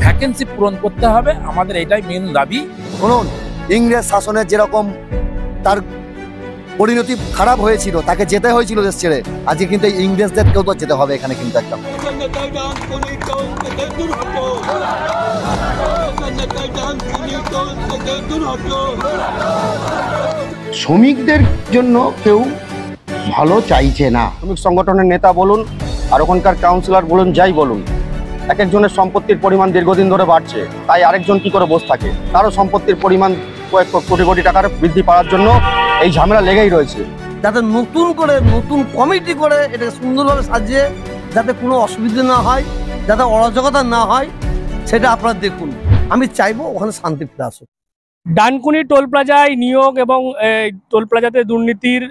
Vacancy পূরণ করতে হবে, আমাদের এটাই মেন দাবি। শুনুন, ইংরেজ শাসনের যেরকম তার পরিণতি খারাপ হয়েছিল, তাকে যেতে হয়েছিল দেশ ছেড়ে, আজকে কিন্তু ইংরেজদেরকেও তো যেতে হবে এখানে কিন্তু একদম। শ্রমিকদের জন্য কেউ ভালো চাইছে না। শ্রমিক সংগঠনের নেতা বলুন আর ওখানকার কাউন্সিলর বলুন, যাই বলুন, এক একজনের সম্পত্তির পরিমাণ দীর্ঘদিন ধরে বাড়ছে, তাই আরেকজন কি করে বসে থাকে? তারও সম্পত্তির পরিমাণ কয়েক কোটি কোটি টাকার বৃদ্ধি পাওয়ার জন্য এই ঝামেলা লেগেই রয়েছে। যাতে নতুন কমিটি করে এটাকে সুন্দরভাবে সাজিয়ে যাতে কোনো অসুবিধা না হয়, যাতে অরাজকতা না হয়, সেটা আপনারা দেখুন। আমি চাইবো ওখানে শান্তি ফিরে আসুক। ডানকুনি টোল প্লাজায় নিয়োগ এবং টোল প্লাজাতে দুর্নীতির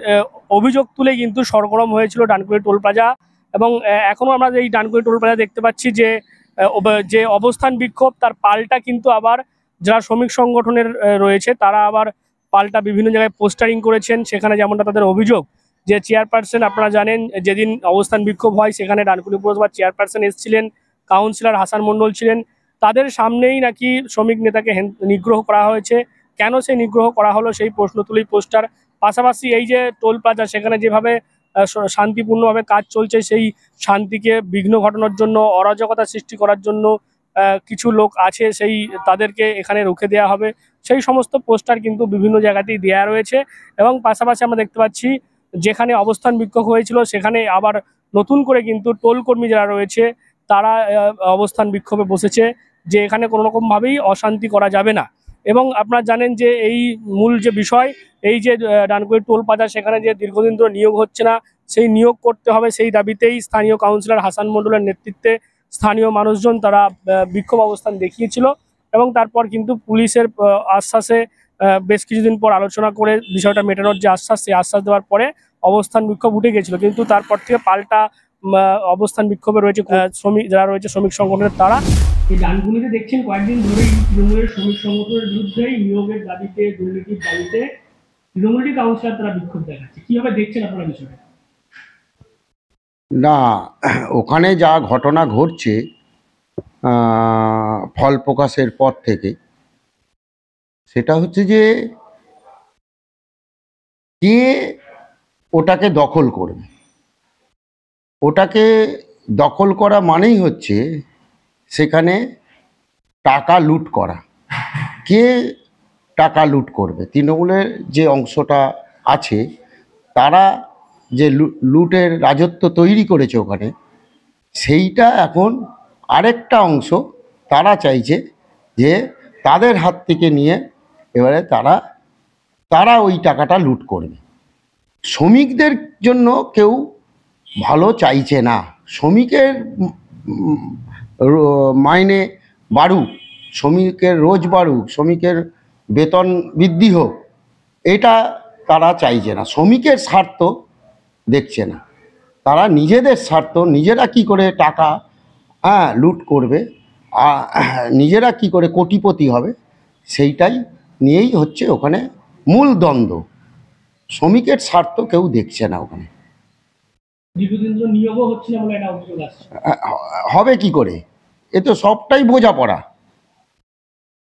অভিযোগ তুলে কিন্তু সরগরম হয়েছিল ডানকুনি টোল প্লাজা, এবং এখনও আমরা এই ডানকুনি টোল প্লাজা দেখতে পাচ্ছি যে অবস্থান বিক্ষোভ, তার পাল্টা কিন্তু আবার যারা শ্রমিক সংগঠনের রয়েছে তারা আবার পাল্টা বিভিন্ন জায়গায় পোস্টারিং করেছেন। সেখানে যেমনটা তাদের অভিযোগ যে চেয়ারপারসন, আপনারা জানেন যেদিন অবস্থান বিক্ষোভ হয় সেখানে ডানকুনি পুরসভার চেয়ারপারসন এসেছিলেন, কাউন্সিলর হাসান মণ্ডল ছিলেন, তাদের সামনেই নাকি শ্রমিক নেতাকে নিগ্রহ করা হয়েছে। কেন সেই নিগ্রহ করা হলো সেই প্রশ্ন তুলেই পোস্টার। পাশাপাশি এই যে টোল প্লাজা, সেখানে যেভাবে শান্তিপূর্ণভাবে কাজ চলছে, সেই শান্তিকে বিঘ্ন ঘটানোর জন্য, অরাজকতা সৃষ্টি করার জন্য কিছু লোক আছে, তাদেরকে এখানে রুখে দেওয়া হবে, সেই সমস্ত পোস্টার কিন্তু বিভিন্ন জায়গাতেই দেওয়া রয়েছে। এবং পাশাপাশি আমরা দেখতে পাচ্ছি যেখানে অবস্থান বিক্ষোভ হয়েছিল সেখানে আবার নতুন করে কিন্তু টোল কর্মী যারা রয়েছে তারা অবস্থান বিক্ষোভে বসেছে যে এখানে কোনো রকমভাবেই অশান্তি করা যাবে না। এবং আপনারা জানেন যে এই মূল যে বিষয়, এই যে ডানকুনি টোল প্লাজা সেখানে যে দীর্ঘদিন ধরে নিয়োগ হচ্ছে না, সেই নিয়োগ করতে হবে, সেই দাবিতেই স্থানীয় কাউন্সিলর হাসান মণ্ডলের নেতৃত্বে স্থানীয় মানুষজন তারা বিক্ষোভ অবস্থান দেখিয়েছিল। এবং তারপর কিন্তু পুলিশের আশ্বাসে বেশ কিছুদিন পর আলোচনা করে বিষয়টা মেটানোর যে আশ্বাস, সেই আশ্বাস দেওয়ার পরে অবস্থান বিক্ষোভ উঠে গেছিল, কিন্তু তারপর থেকে পাল্টা অবস্থান বিক্ষোভে রয়েছে যারা রয়েছে শ্রমিক সংগঠনের তারা। এই ডানকুনিতে দেখছেন কয়েকদিন ধরেই তৃণমূলের শ্রমিক সংগঠনের বিরুদ্ধে নিয়োগের দাবিতে, দুর্নীতির দাবিতে তৃণমূলের কাউন্সিলর তারা বিক্ষোভ দেখাচ্ছে। কিভাবে দেখছেন আপনারা বিষয়টা? না, ওখানে যা ঘটনা ঘটছে ফল প্রকাশের পর থেকে, সেটা হচ্ছে যে কে ওটাকে দখল করবে। ওটাকে দখল করা মানেই হচ্ছে সেখানে টাকা লুট করা। কে টাকা লুট করবে? তৃণমূলের যে অংশটা আছে তারা যে লুটের রাজত্ব তৈরি করেছে ওখানে, সেইটা এখন আরেকটা অংশ তারা চাইছে যে তাদের হাত থেকে নিয়ে এবারে তারা ওই টাকাটা লুট করবে। শ্রমিকদের জন্য কেউ ভালো চাইছে না। শ্রমিকের মাইনে বাড়ুক, শ্রমিকের রোজ বাড়ুক, শ্রমিকের বেতন বৃদ্ধি হোক, এটা তারা চাইছে না। শ্রমিকের স্বার্থ দেখছে না, তারা নিজেদের স্বার্থ, নিজেরা কি করে টাকা লুট করবে, নিজেরা কি করে কোটিপতি হবে, সেইটাই নিয়েই হচ্ছে ওখানে মূল দ্বন্দ্ব। শ্রমিকের স্বার্থ কেউ দেখছে না ওখানে। হবে কি করে? এ তো সবটাই বোঝাপড়া,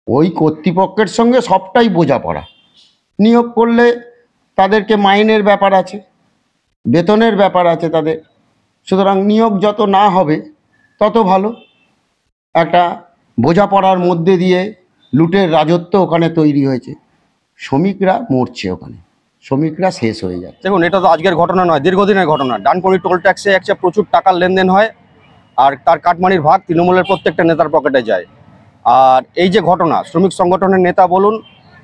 ওই কর্তৃপক্ষের সঙ্গে সবটাই বোঝাপড়া। নিয়োগ করলে তাদেরকে মাইনের ব্যাপার আছে, বেতনের ব্যাপার আছে তাদের, সুতরাং নিয়োগ যত না হবে তত ভালো। একটা বোঝাপড়ার মধ্যে দিয়ে লুটের রাজত্ব ওখানে তৈরি হয়েছে। শ্রমিকরা মরছে ওখানে, শ্রমিকরা শেষ হয়ে যায়। দেখুন, এটা তো আজকের ঘটনা নয়, দীর্ঘদিনের ঘটনা। ডানকুনি টোল ট্যাক্সে একটা প্রচুর টাকার লেনদেন হয়, আর তার কাটমানির ভাগ তৃণমূলের প্রত্যেকটা নেতার পকেটে যায়। আর এই যে ঘটনা, শ্রমিক সংগঠনের নেতা বলুন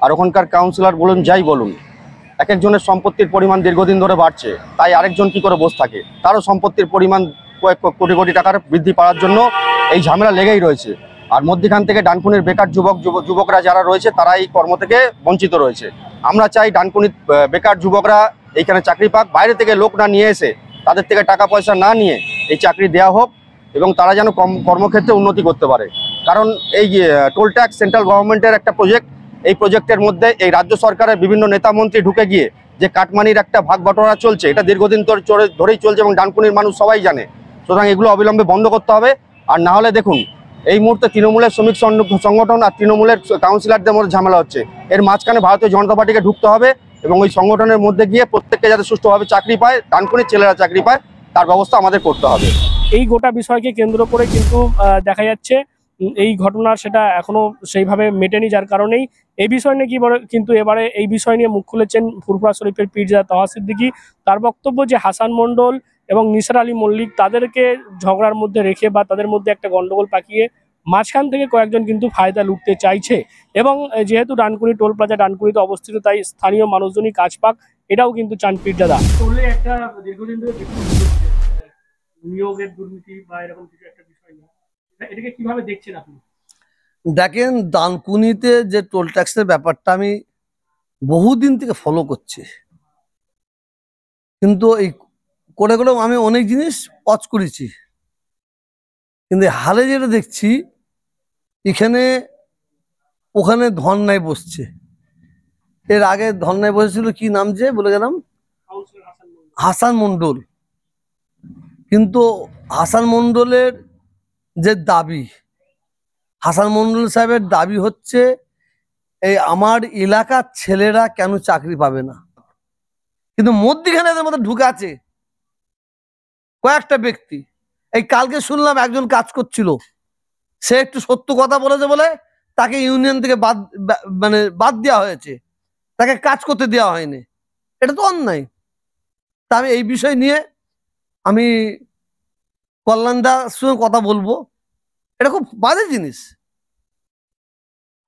আর ওখানকার কাউন্সিলর বলুন, যাই বলুন, এক একজনের সম্পত্তির পরিমাণ দীর্ঘদিন ধরে বাড়ছে, তাই আরেকজন কি করে বসে থাকে? তারও সম্পত্তির পরিমাণ কয়েক কোটি কোটি টাকার বৃদ্ধি পাওয়ার জন্য এই ঝামেলা লেগেই রয়েছে। আর মধ্যখান থেকে ডানকুনির বেকার যুবকরা যারা রয়েছে তারা এই কর্ম থেকে বঞ্চিত রয়েছে। আমরা চাই ডানকুনির বেকার যুবকরা এইখানে চাকরি পাক, বাইরে থেকে লোক না নিয়ে এসে, তাদের থেকে টাকা পয়সা না নিয়ে এই চাকরি দেওয়া হোক, এবং তারা যেন কর্মক্ষেত্রে উন্নতি করতে পারে। কারণ এই টোল ট্যাক্স সেন্ট্রাল গভর্নমেন্টের একটা প্রজেক্ট, এই প্রজেক্টের মধ্যে এই রাজ্য সরকারের বিভিন্ন নেতা মন্ত্রী ঢুকে গিয়ে যে কাটমানির একটা ভাগ বটোয়ারা চলছে, এটা দীর্ঘদিন ধরেই চলছে এবং ডানকুনির মানুষ সবাই জানে। সুতরাং এগুলো অবিলম্বে বন্ধ করতে হবে। আর না হলে দেখুন এই মুহূর্তে তৃণমূলের শ্রমিক সংগঠন আর তৃণমূলের কাউন্সিলরদের মধ্যে ঝামেলা হচ্ছে। এর মাঝখানে ভারতীয় জনতা পার্টিকে ঢুকতে হবে এবং ওই সংগঠনের মধ্যে গিয়ে প্রত্যেককে যাতে সুষ্ঠুভাবে চাকরি পায়, ডানকুনির ছেলেরা চাকরি পায়, তার ব্যবস্থা আমাদের করতে হবে। এই গোটা বিষয়কে কেন্দ্র করে কিন্তু দেখা যাচ্ছে এই ঘটনা সেটা এখনো সেইভাবে মেটেনি, যার কারণেই এই বিষয় নিয়ে কিন্তু এবারে এই বিষয় নিয়ে মুখ খুলেছেন ফুরফুরা শরীফের পীরজাদা তাহা সিদ্দিকী। তার বক্তব্য যে হাসান মণ্ডল এবং নিসার আলী মল্লিক তাদেরকে ঝগড়ার মধ্যে রেখে বা তাদের মধ্যে একটা গন্ডগোল পাকিয়ে মাঝখান থেকে কয়েকজন কিন্তু ফায়দা লুটতে চাইছে এবং যেহেতু ডানকুনি টোল প্লাজা ডানকুনিতে অবস্থিত, তাই স্থানীয় মানুষজনই কাজ পাক, এটাও কিন্তু চান পীরজাদা। টোলে একটা দীর্ঘদিন ধরে নিয়োগের দুর্নীতি বা এরকম কিছু একটা বিষয় নিয়ে এটাকে কিভাবে দেখছেন আপনি? দেখেন, ডানকুনিতে যে টোল ট্যাক্সের ব্যাপারটা আমি বহুদিন থেকে ফলো করছি, কিন্তু এই করে করে আমি অনেক জিনিস ওয়াচ করেছি, কিন্তু হালে যেটা দেখছি এখানে ওখানে ধর্নায় বসছে। এর আগে ধর্নায় বসেছিল, কি নাম যে বলে গেলাম, হাসান মণ্ডল। কিন্তু হাসান মণ্ডলের যে দাবি, হাসান মণ্ডল সাহেবের দাবি হচ্ছে এই আমার এলাকার ছেলেরা কেন চাকরি পাবে না, কিন্তু মধ্যখানে এদের মধ্যে ঢুকে আছে কয়েকটা ব্যক্তি। এই কালকে শুনলাম একজন কাজ করছিল, সে একটু সত্য কথা বলেছে বলে তাকে ইউনিয়ন থেকে বাদ দেওয়া হয়েছে, তাকে কাজ করতে দেওয়া হয়নি। এটা তো অন্যায়। তা আমি এই বিষয় নিয়ে আমি কল্যাণদার সঙ্গে কথা বলবো। এটা খুব বাজে জিনিস।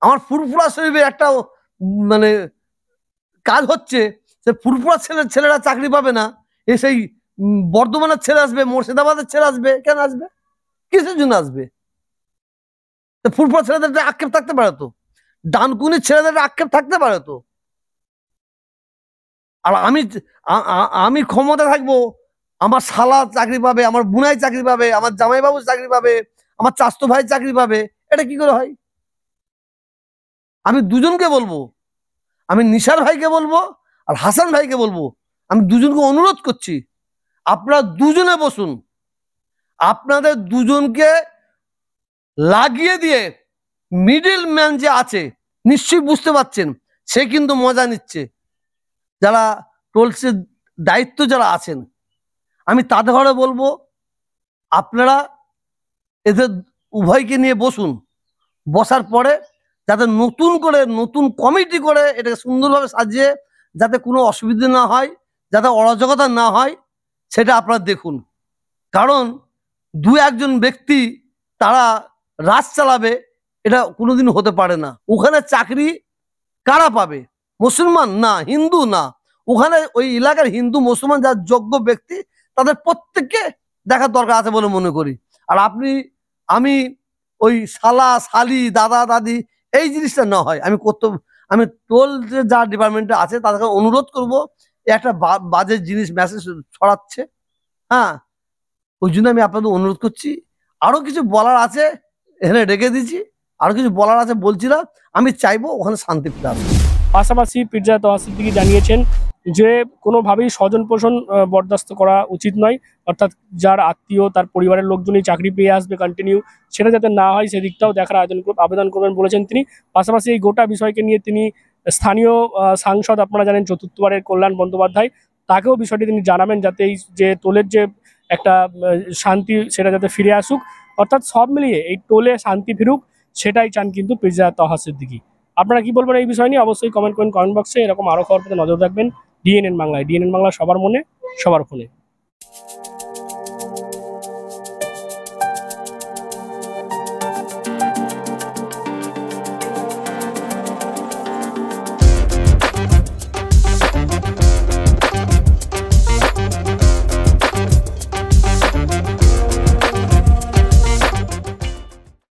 আমার ফুরফুরা শরীফের একটা কাজ হচ্ছে, সে ফুরফুরা ছেলেরা চাকরি পাবে না, এ সেই বর্ধমানের ছেলে আসবে, মুর্শিদাবাদের ছেলে আসবে, কেন আসবে, কিসের জন্য আসবে? ফুরফুরা ছেলেদের আক্ষেপ থাকতে পারে তো, ডানকুনির ছেলেদের আক্ষেপ থাকতে পারে তো। আর আমি ক্ষমতা থাকবো, আমার শালা চাকরি পাবে, আমার বুনাই চাকরি পাবে, আমার জামাইবাবু চাকরি পাবে, আমার চাচতো ভাই চাকরি পাবে, এটা কি করে হয়? আমি দুজনকে বলবো, আমি নিসার ভাইকে বলবো আর হাসান ভাইকে বলবো, আমি দুজনকে অনুরোধ করছি, আপনারা দুজনে বসুন, আপনাদের দুজনকে লাগিয়ে দিয়ে মিডল ম্যান যে আছে নিশ্চয়ই বুঝতে পারছেন, সে কিন্তু মজা নিচ্ছে। যারা টোলসের দায়িত্ব যারা আছেন, আমি তাদের ঘরে বলবো আপনারা এদের উভয়কে নিয়ে বসুন, বসার পরে যাতে নতুন কমিটি করে এটাকে সুন্দরভাবে সাজিয়ে যাতে কোনো অসুবিধা না হয়, যাতে অরাজকতা না হয়, সেটা আপনারা দেখুন। কারণ দু একজন ব্যক্তি তারা রাজ চালাবে, এটা কোনোদিন হতে পারে না। ওখানে চাকরি কারা পাবে? মুসলমান না, হিন্দু না, ওখানে ওই এলাকার হিন্দু মুসলমান যারা যোগ্য ব্যক্তি তাদের প্রত্যেককে দেখার দরকার আছে বলে মনে করি। আর আমি ওই শালা শালি দাদা দাদি এই জিনিসটা না হয় আমি টোল যে যা ডিপার্টমেন্টে আছে তাদেরকে অনুরোধ করব, একটা বাজে জিনিস মেসেজ ছড়াচ্ছে, হ্যাঁ, ওই জন্য আমি আপনাদের অনুরোধ করছি। আরো কিছু বলার আছে এখানে রেখে দিচ্ছি, আরো কিছু বলার আছে বলছি না, আমি চাইবো ওখানে শান্তি ফিরে আসবে। পাশাপাশি পীরজাদা তাওয়া সিদ্দিকী জানিয়েছেন যে কোনোভাবেই স্বজন পোষণ বরদাস্ত করা উচিত নয়, অর্থাৎ যার আত্মীয় তার পরিবারের লোকজনই চাকরি পেয়ে আসবে কন্টিনিউ, সেটা যাতে না হয় সেদিকটাও দেখার আবেদন করবেন বলেছেন তিনি। পাশাপাশি এই গোটা বিষয়কে নিয়ে তিনি স্থানীয় সাংসদ, আপনারা জানেন চতুর্থবারের কল্যাণ বন্দ্যোপাধ্যায়, তাকেও বিষয়টি তিনি জানাবেন যাতে এই যে টোলের যে একটা শান্তি সেটা যাতে ফিরে আসুক, অর্থাৎ সব মিলিয়ে এই টোলে শান্তি ফিরুক, সেটাই চান কিন্তু পীরজাদা তাওয়া সিদ্দিকী। আপনারা কি বলবেন এই বিষয় নিয়ে অবশ্যই কমেন্ট করেন কমেন্ট বক্সে। এরকম আরো খবর পেতে নজর রাখবেন ডিএনএন বাংলায়। ডিএনএন বাংলা সবার মনে সবার ফোনে।